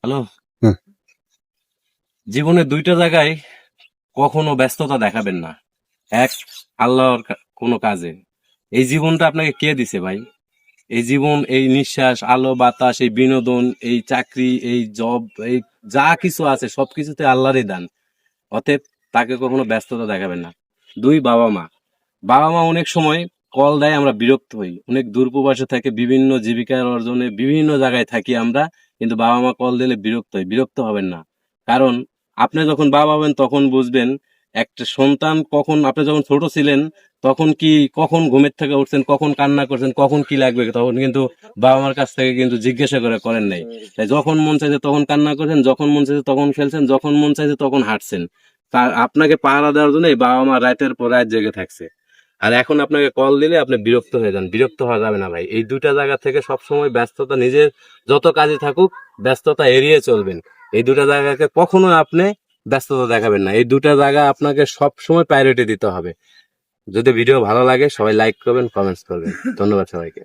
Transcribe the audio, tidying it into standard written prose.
Hello. হুম। জীবনে দুইটা জায়গায় কখনো ব্যস্ততা দেখাবেন না। এক, আল্লাহর কোনো কাজে। এই জীবনটা আপনাকে কে দিছে ভাই? এই জীবন, এই নিঃশ্বাস, আলো বাতাস, এই বিনোদন, এই চাকরি, এই জব, এই যা কিছু আছে সবকিছুতে আল্লাহরই দান। অতএব তাকে কখনো ব্যস্ততা দেখাবেন না। দুই, বাবা মা। বাবা মা অনেক সময় কল দেয়, আমরা বিরক্ত হই। অনেক দূর প্রবাসে থাকে, বিভিন্ন জীবিকার অর্জনে বিভিন্ন জায়গায় থাকি আমরা, কিন্তু বাবা মা কল দিলে বিরক্ত হই। বিরক্ত হবেন না, কারণ আপনি যখন বাবা হবেন তখন বুঝবেন একটা সন্তান কখন, আপনি যখন ছোট ছিলেন তখন কি, কখন ঘুমের থেকে উঠছেন, কখন কান্না করছেন, কখন কি লাগবে, তখন কিন্তু বাবা মার কাছ থেকে কিন্তু জিজ্ঞাসা করে করেন নাই। তাই যখন মন চাইছে তখন কান্না করছেন, যখন মন চাইছে তখন খেলছেন, যখন মন চাইছে তখন হাঁটছেন। তার আপনাকে পাহারা দেওয়ার জন্য বাবা মা রাতের পর রাত জেগে থাকছে। আর এখন আপনাকে কল দিলে আপনি বিরক্ত হয়ে যান। বিরক্ত হওয়া যাবে না ভাই। এই দুইটা জায়গা থেকে সবসময় ব্যস্ততা, নিজের যত কাজে থাকুক ব্যস্ততা এড়িয়ে চলবেন। এই দুটা জায়গাকে কখনো আপনি ব্যস্ততা দেখাবেন না। এই দুটা জায়গা আপনাকে সবসময় প্রায়োরিটি দিতে হবে। যদি ভিডিও ভালো লাগে সবাই লাইক করবেন, কমেন্টস করবেন। ধন্যবাদ সবাইকে।